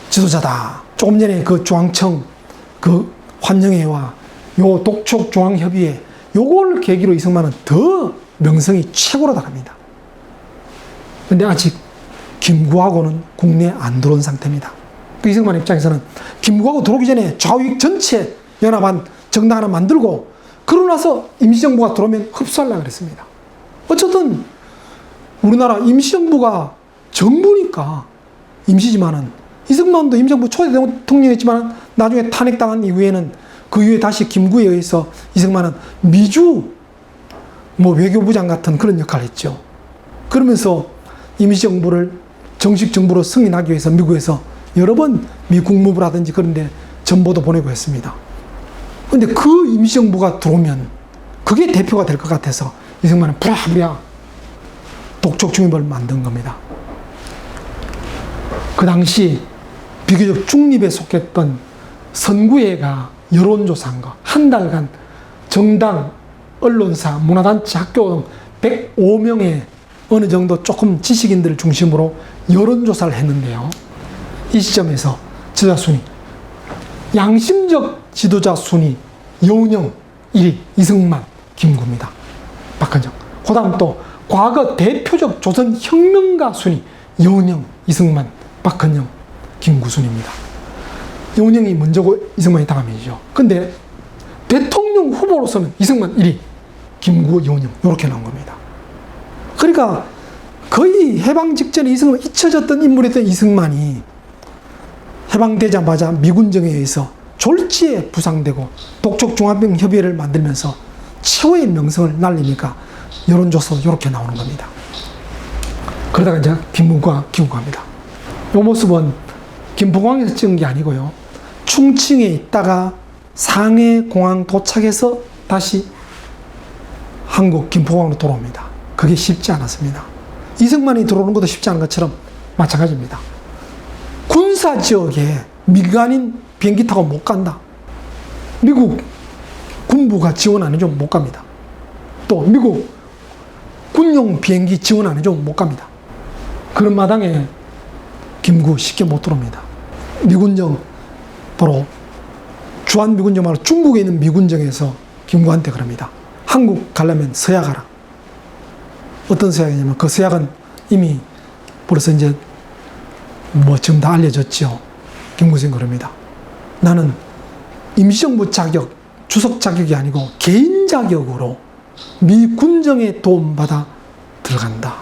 지도자다. 조금 전에 그 중앙청 그 환영회와 요 독촉중앙협의회 요걸 계기로 이승만은 더 명성이 최고로 달합니다. 근데 아직 김구하고는 국내에 안 들어온 상태입니다. 그 이승만 입장에서는 김구하고 들어오기 전에 좌우익 전체 연합한 정당 하나 만들고 그러고 나서 임시정부가 들어오면 흡수하려고 그랬습니다. 어쨌든 우리나라 임시정부가 정부니까 임시지만은 이승만도 임시정부 초대 대통령이었지만 나중에 탄핵당한 이후에는 그 이후에 다시 김구에 의해서 이승만은 미주 외교부장 같은 그런 역할을 했죠. 그러면서 임시정부를 정식 정부로 승인하기 위해서 미국에서 여러 번 미 국무부라든지 그런 데 전보도 보내고 했습니다. 근데 그 임시정부가 들어오면 그게 대표가 될 것 같아서 이승만은 부랴부랴 독촉중립을 만든 겁니다. 그 당시 비교적 중립에 속했던 선구회가 여론조사한 거 한 달간 정당, 언론사, 문화단체, 학교 등 105명의 어느 정도 조금 지식인들을 중심으로 여론조사를 했는데요. 이 시점에서 지도자 순위, 양심적 지도자 순위 여운형 1위 이승만, 김구입니다. 박헌영. 그 다음 또 과거 대표적 조선 혁명가 순위 여운형 이승만, 박헌영, 김구 순입니다. 여운형이 먼저고 이승만이 다음이죠. 근데 대통령 후보로서는 이승만 1위, 김구, 여운형 이렇게 나온 겁니다. 그러니까 거의 해방 직전에 이승만 잊혀졌던 인물이었던 이승만이 해방되자마자 미군정에 의해서 졸지에 부상되고 독촉중앙협의회를 만들면서 최고의 명성을 날리니까 여론조사도 이렇게 나오는 겁니다. 그러다가 이제 김구가 기국합니다. 이 모습은 김포공항에서 찍은 게 아니고요. 충칭에 있다가 상해공항 도착해서 다시 한국 김포공항으로 돌아옵니다. 그게 쉽지 않았습니다. 이승만이 들어오는 것도 쉽지 않은 것처럼 마찬가지입니다. 군사지역에 민간인 비행기 타고 못 간다. 미국 군부가 지원 안 해주면 못 갑니다. 또 미국 군용 비행기 지원 안 해주면 못 갑니다. 그런 마당에 김구 쉽게 못 들어옵니다. 미군정, 바로 주한미군정 말고 중국에 있는 미군정에서 김구한테 그럽니다. 한국 가려면 서야 가라. 어떤 서약이냐면 그 서약은 이미 벌써 이제 지금 다 알려졌죠. 김구는 그럽니다. 나는 임시정부 자격, 주석 자격이 아니고 개인 자격으로 미 군정에 도움받아 들어간다.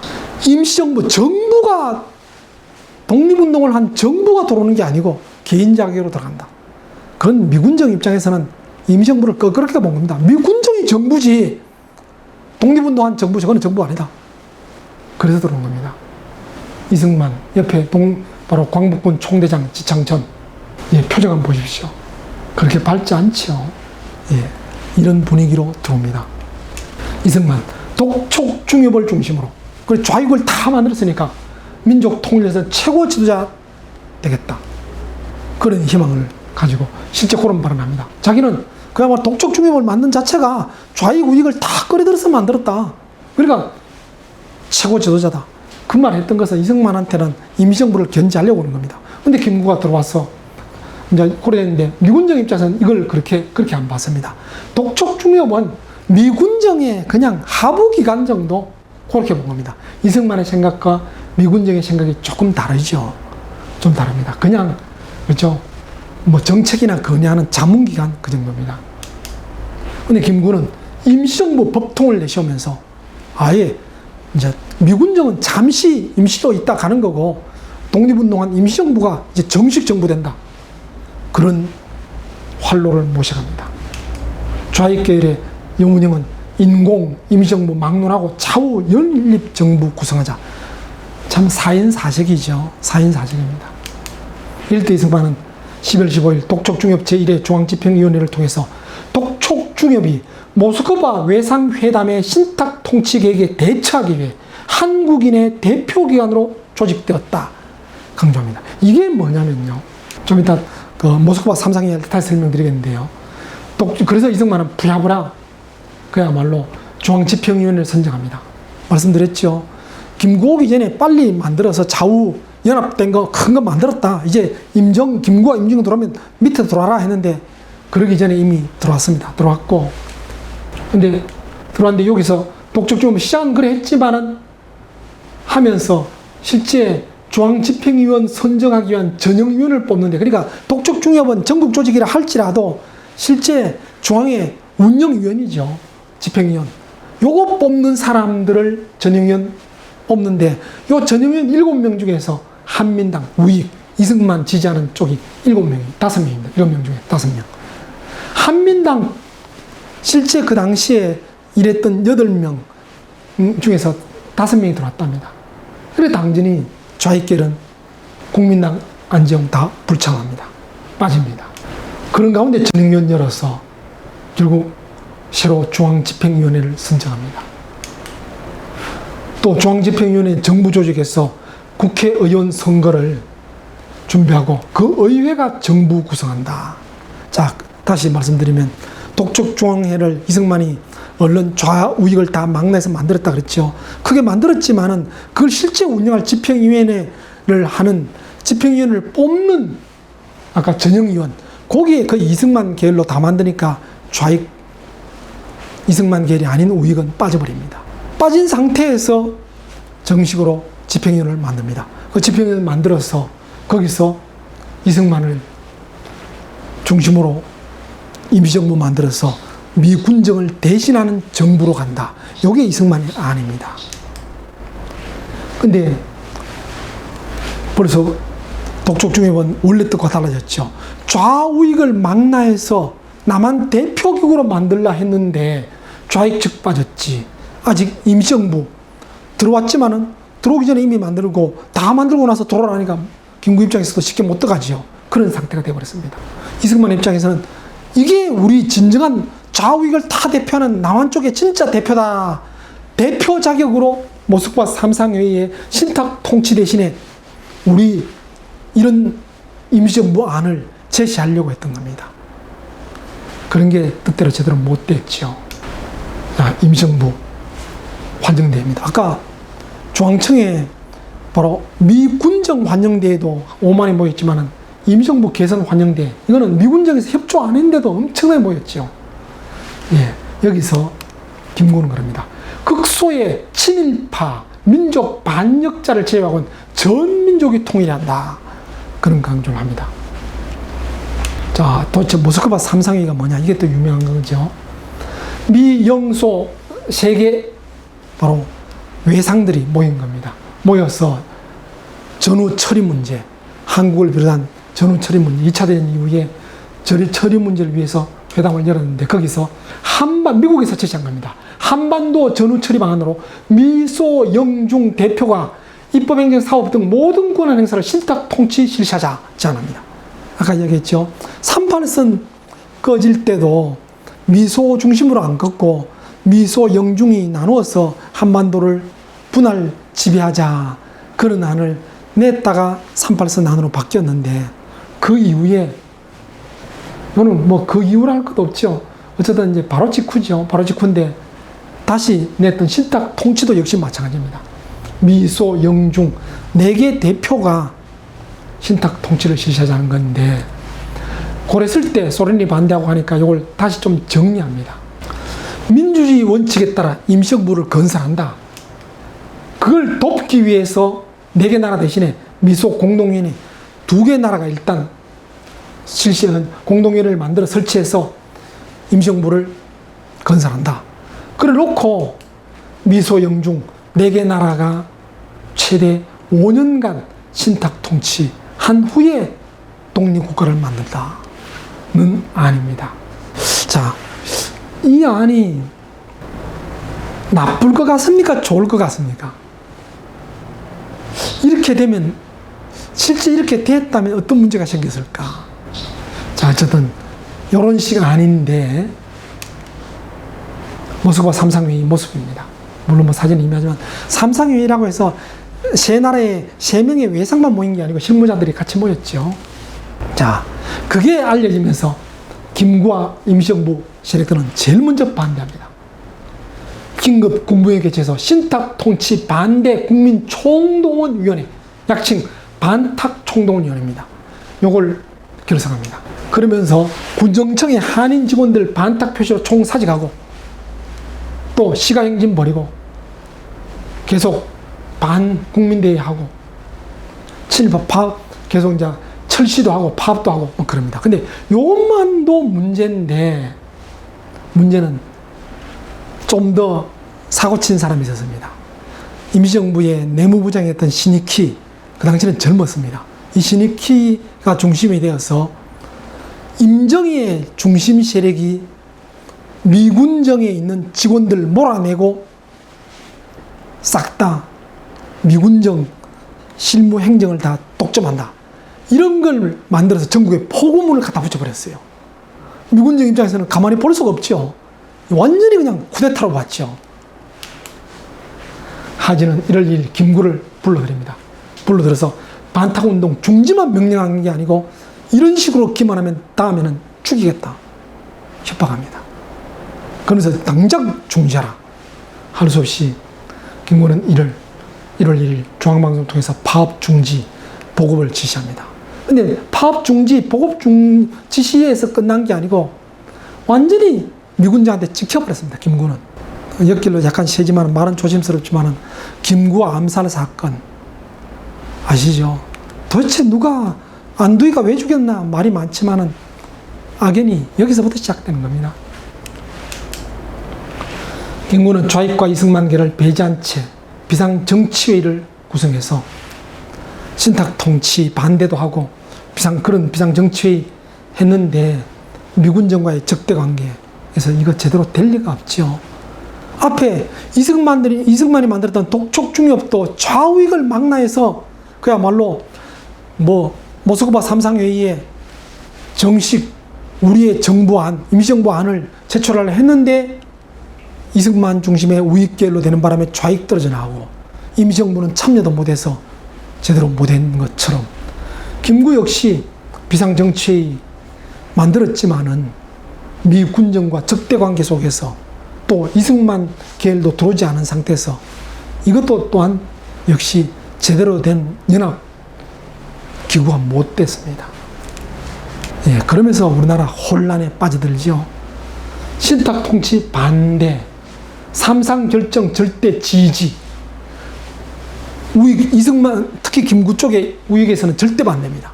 임시정부, 정부가 독립운동을 한 정부가 들어오는 게 아니고 개인 자격으로 들어간다. 그건 미군정 입장에서는 임시정부를 그렇게 본 겁니다. 미군정이 정부지 독립운동한 정부지 그건 정부 아니다. 그래서 들어온 겁니다. 이승만 옆에 바로 광복군 총대장 지창천, 예, 표정 한번 보십시오. 그렇게 밝지 않죠. 예, 이런 분위기로 들어옵니다. 이승만 독촉중엽을 중심으로 그리고 좌익을 다 만들었으니까 민족 통일에서 최고 지도자 되겠다. 그런 희망을 가지고 실제 그런 발언합니다. 자기는 그야말로 독촉중엽을 만든 자체가 좌익 우익을 다 끌어들여서 만들었다. 그러니까 최고 지도자다. 그 말 했던 것은 이승만한테는 임시정부를 견제하려고 하는 겁니다. 근데 김구가 들어와서 이제 그랬는데 미군정 입장에서는 이걸 그렇게 안 봤습니다. 독촉중엽은 미군정의 그냥 하부기관 정도 그렇게 본 겁니다. 이승만의 생각과 미군정의 생각이 조금 다르죠. 좀 다릅니다. 그냥 그렇죠. 정책이나 건의하는 자문기관 그 정도입니다. 근데 김구는 임시정부 법통을 내세우면서 아예 이제 미군정은 잠시 임시로 있다 가는 거고 독립운동한 임시정부가 이제 정식 정부 된다. 그런 활로를 모셔갑니다. 좌익계열의 영운형은 인공 임시정부 막론하고 차후 연립정부 구성하자. 참 사인사색이죠. 사인사색입니다. 이럴 때 이승만은 12월 15일 독촉중엽 제1회 중앙집행위원회를 통해서 독촉중엽이 모스크바 외상회담의 신탁 통치 계획에 대처하기 위해 한국인의 대표기관으로 조직되었다 강조합니다. 이게 뭐냐면요, 좀 이따 그 모스크바 3상회의 다시 설명드리겠는데요, 그래서 이승만은 부랴부랴 그야말로 중앙집행위원회를 선정합니다. 말씀드렸죠. 김구오기 전에 빨리 만들어서 좌우 연합된 거 큰 거 만들었다. 이제 김구와 임정 들어오면 밑에 들어와라 했는데 그러기 전에 이미 들어왔습니다. 들어왔고, 근데 들어왔는데 여기서 독촉중엽 시작은 그래 했지만은 하면서 실제 중앙집행위원 선정하기 위한 전형위원을 뽑는데, 그러니까 독촉중엽은 전국 조직이라 할지라도 실제 중앙의 운영위원이죠. 집행위원. 요거 뽑는 사람들을 전형위원 뽑는데, 요 전형위원 7명 중에서 한민당, 우익, 이승만 지지하는 쪽이 7명이, 5명입니다. 7명 중에 5명. 한민당 실제 그 당시에 일했던 8명 중에서 5명이 들어왔답니다. 그래 당진이 좌익계는 국민당 안지영 다 불참합니다. 빠집니다. 그런 가운데 전형위원 열어서 결국 새로 중앙집행위원회를 선정합니다. 또 중앙집행위원회 정부 조직에서 국회의원 선거를 준비하고 그 의회가 정부 구성한다. 자, 다시 말씀드리면 독촉중앙회를 이승만이 언론 좌우익을 다 망라해서 만들었다 그랬죠. 크게 만들었지만은 그걸 실제 운영할 집행위원회를 하는, 집행위원회를 뽑는 아까 전형위원, 거기에 그 이승만 계열로 다 만드니까 좌익 이승만 계열이 아닌 우익은 빠져버립니다. 빠진 상태에서 정식으로 집행위원회를 만듭니다. 그 집행위원회를 만들어서 거기서 이승만을 중심으로 임시정부 만들어서 미군정을 대신하는 정부로 간다. 이게 이승만의 안입니다. 근데 벌써 독촉중엽은 원래 뜻과 달라졌죠. 좌우익을 망라해서 남한 대표격으로 만들라 했는데 좌익 측 빠졌지. 아직 임시정부 들어왔지만은 들어오기 전에 이미 만들고 다 만들고 나서 돌아가니까 김구 입장에서도 쉽게 못 들어가지요. 그런 상태가 되어버렸습니다. 이승만 입장에서는 이게 우리 진정한 좌우익을 다 대표하는 남한 쪽의 진짜 대표다. 대표 자격으로 모스크바 3상회의의 신탁 통치 대신에 우리 이런 임시정부 안을 제시하려고 했던 겁니다. 그런 게 뜻대로 제대로 못 됐죠. 임시정부 환영대회입니다. 아까 중앙청에 바로 미군정 환영대회도 5만이 모였지만은 임시정부 개선 환영대회, 이거는 미군정에서 협조 안 했는데도 엄청나게 모였죠. 예, 여기서 김구는 그럽니다. 극소의 친일파, 민족 반역자를 제외하고는 전 민족이 통일한다. 그런 강조를 합니다. 자, 도대체 모스크바 3상회의가 뭐냐? 이게 또 유명한 거죠. 미영소 세계 바로 외상들이 모인 겁니다. 모여서 전후 처리 문제, 한국을 비롯한 전후 처리 문제, 2차 대전 이후에 처리 문제를 위해서 회담을 열었는데 거기서 미국에서 제시한 겁니다. 한반도 전후 처리 방안으로 미소 영중 대표가 입법행정 사업 등 모든 권한 행사를 신탁 통치 실시하자 제안합니다. 아까 얘기했죠. 38선 꺼질 때도 미소 중심으로 안 걷고 미소 영중이 나누어서 한반도를 분할 지배하자, 그런 안을 냈다가 38선 안으로 바뀌었는데 그 이후에 저는 뭐 그 이유라 할 것도 없죠. 어쨌든 이제 바로 직후죠. 바로 직후인데 다시 냈던 신탁 통치도 역시 마찬가지입니다. 미소, 영중 4개 대표가 신탁 통치를 실시하자는 건데, 그랬을 때 소련이 반대하고 하니까 이걸 다시 좀 정리합니다. 민주주의 원칙에 따라 임시정부를 건설한다. 그걸 돕기 위해서 4개 나라 대신에 미소 공동위원회 2개 나라가 일단 실시한 공동위원회를 만들어 설치해서 임시정부를 건설한다. 그래 놓고 미소 영중 4개 나라가 최대 5년간 신탁 통치한 후에 독립국가를 만든다는 안입니다. 자, 이 안이 나쁠 것 같습니까? 좋을 것 같습니까? 이렇게 되면, 실제 이렇게 됐다면 어떤 문제가 생겼을까? 자, 어쨌든 이런 식은 아닌데 모스크바 삼상회의 모습입니다. 물론 뭐 사진은 이미하지만 삼상회의라고 해서 세 나라의 세 명의 외상만 모인 게 아니고 실무자들이 같이 모였죠. 자, 그게 알려지면서 김구와 임시정부 세력들은 제일 먼저 반대합니다. 긴급 국무회의 개최해서 신탁통치 반대 국민총동원위원회, 약칭 반탁총동원위원회입니다. 요걸 결성합니다. 그러면서 군정청의 한인 직원들 반탁 표시로 총사직하고 또 시가행진 벌이고 계속 반국민대회 하고 친일파 파업 계속 이제 철시도 하고 파업도 하고 뭐 그럽니다. 근데 요것만도 문제인데 문제는 좀 더 사고 친 사람이 있었습니다. 임시정부의 내무부장이었던 신익희, 그 당시는 젊었습니다. 이 신익희가 중심이 되어서 임정의 중심 세력이 미군정에 있는 직원들 몰아내고 싹 다 미군정 실무 행정을 다 독점한다. 이런 걸 만들어서 전국에 포고문을 갖다 붙여버렸어요. 미군정 입장에서는 가만히 볼 수가 없죠. 완전히 그냥 쿠데타로 봤죠. 하진은 1월 2일 김구를 불러들입니다. 불러들어서 반탁운동 중지만 명령한 게 아니고 이런 식으로 기만하면 다음에는 죽이겠다. 협박합니다. 그러면서 당장 중지하라. 할 수 없이 김구는 1월 1일 중앙방송을 통해서 파업 중지 보급을 지시합니다. 근데 파업 중지, 보급 지시에서 끝난 게 아니고 완전히 미군장한테 찍혀버렸습니다. 김구는. 옆길로 약간 세지만 말은 조심스럽지만 김구 암살 사건 아시죠? 도대체 누가 안두희가 왜 죽였나 말이 많지만은 악연이 여기서부터 시작되는 겁니다. 김구는 좌익과 이승만계를 배제한 채 비상정치회의를 구성해서 신탁통치 반대도 하고 그런 비상정치회의 했는데 미군정과의 적대관계에서 이거 제대로 될 리가 없죠. 앞에 이승만이 만들었던 독촉중엽도 좌우익을 망라해서 그야말로 모스크바 삼상회의에 정식 우리의 정부안, 임시정부안을 제출하려 했는데 이승만 중심의 우익계열로 되는 바람에 좌익 떨어져 나오고 임시정부는 참여도 못해서 제대로 못한 것처럼 김구 역시 비상정치회의 만들었지만은 미 군정과 적대관계 속에서 또 이승만 계열도 들어오지 않은 상태에서 이것도 또한 역시 제대로 된 연합 기구가 못 됐습니다. 예, 그러면서 우리나라 혼란에 빠져들죠. 신탁통치 반대, 삼상결정 절대 지지, 우익, 이승만, 특히 김구 쪽의 우익에서는 절대 반대입니다.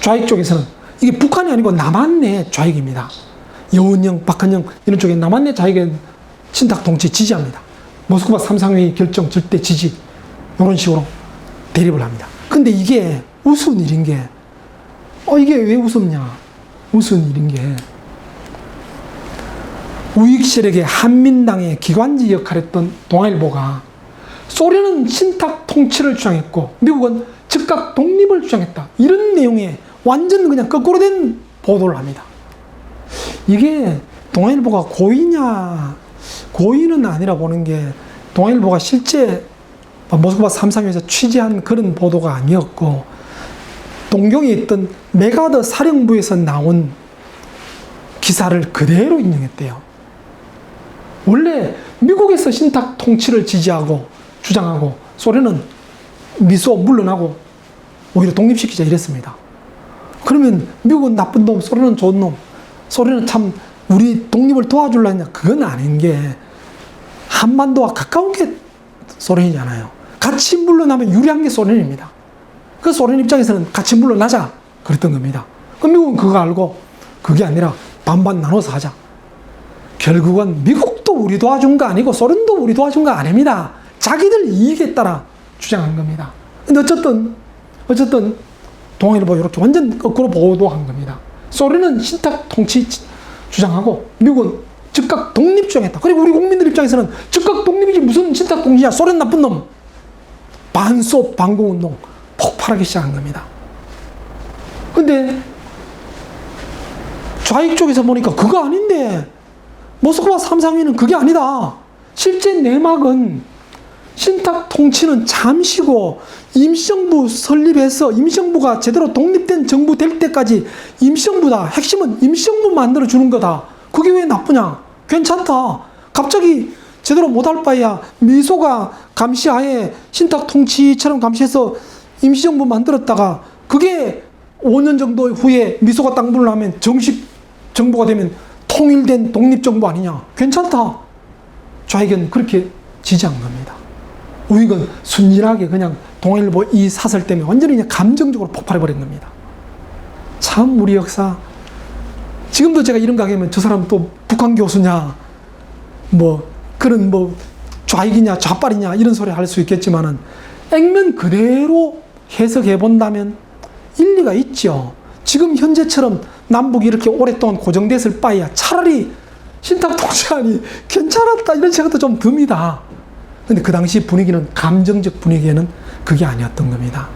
좌익 쪽에서는 이게 북한이 아니고 남한 내 좌익입니다. 여운형, 박헌영 이런 쪽에 남한 내 좌익의 신탁통치 지지합니다. 모스크바 삼상회의 결정 절대 지지 이런 식으로 대립을 합니다. 근데 이게 우스운 일인 게 이게 왜 우습냐? 우스운 일인 게 우익 세력의 한민당의 기관지 역할을 했던 동아일보가 소련은 신탁 통치를 주장했고 미국은 즉각 독립을 주장했다. 이런 내용의 완전 그냥 거꾸로 된 보도를 합니다. 이게 동아일보가 고의냐? 고의는 아니라 보는 게 동아일보가 실제 모스크바 삼상회에서 취재한 그런 보도가 아니었고 동경에 있던 메가더 사령부에서 나온 기사를 그대로 인용했대요. 원래 미국에서 신탁 통치를 지지하고 주장하고 소련은 미소 물러나고 오히려 독립시키자 이랬습니다. 그러면 미국은 나쁜 놈, 소련은 좋은 놈, 소련은 참 우리 독립을 도와줄라 했냐? 그건 아닌 게 한반도와 가까운 게 소련이잖아요. 같이 물러나면 유리한 게 소련입니다. 그 소련 입장에서는 같이 물러나자 그랬던 겁니다. 그 미국은 그거 알고 그게 아니라 반반 나눠서 하자. 결국은 미국도 우리 도와준 거 아니고 소련도 우리 도와준 거 아닙니다. 자기들 이익에 따라 주장한 겁니다. 근데 어쨌든 동아일보 이렇게 완전 거꾸로 보도한 겁니다. 소련은 신탁 통치 주장하고 미국은 즉각 독립 주장했다. 그리고 우리 국민들 입장에서는 즉각 독립이지 무슨 신탁 통치야? 소련 나쁜 놈. 반소 반공운동 폭발하기 시작한 겁니다. 근데 좌익 쪽에서 보니까 그거 아닌데 모스크바 삼상위는 그게 아니다. 실제 내막은 신탁 통치는 잠시고 임시정부 설립해서 임시정부가 제대로 독립된 정부 될 때까지 임시정부다. 핵심은 임시정부 만들어주는 거다. 그게 왜 나쁘냐? 괜찮다. 갑자기 제대로 못할 바에야 미소가 감시하에 신탁 통치처럼 감시해서 임시정부 만들었다가 그게 5년 정도 후에 미소가 땅불을 하면 정식 정부가 되면 통일된 독립정부 아니냐? 괜찮다. 좌익은 그렇게 지지한 겁니다. 우익은 순진하게 그냥 동아일보 이 사설 때문에 완전히 그냥 감정적으로 폭발해버린 겁니다. 참 우리 역사, 지금도 제가 이런 가게면 저 사람 또 북한 교수냐, 뭐 그런 뭐 좌익이냐 좌빨이냐 이런 소리 할 수 있겠지만은 액면 그대로 해석해 본다면 일리가 있죠. 지금 현재처럼 남북이 이렇게 오랫동안 고정됐을 바에야 차라리 신탁 통치안이 괜찮았다 이런 생각도 좀 듭니다. 근데 그 당시 분위기는, 감정적 분위기에는 그게 아니었던 겁니다.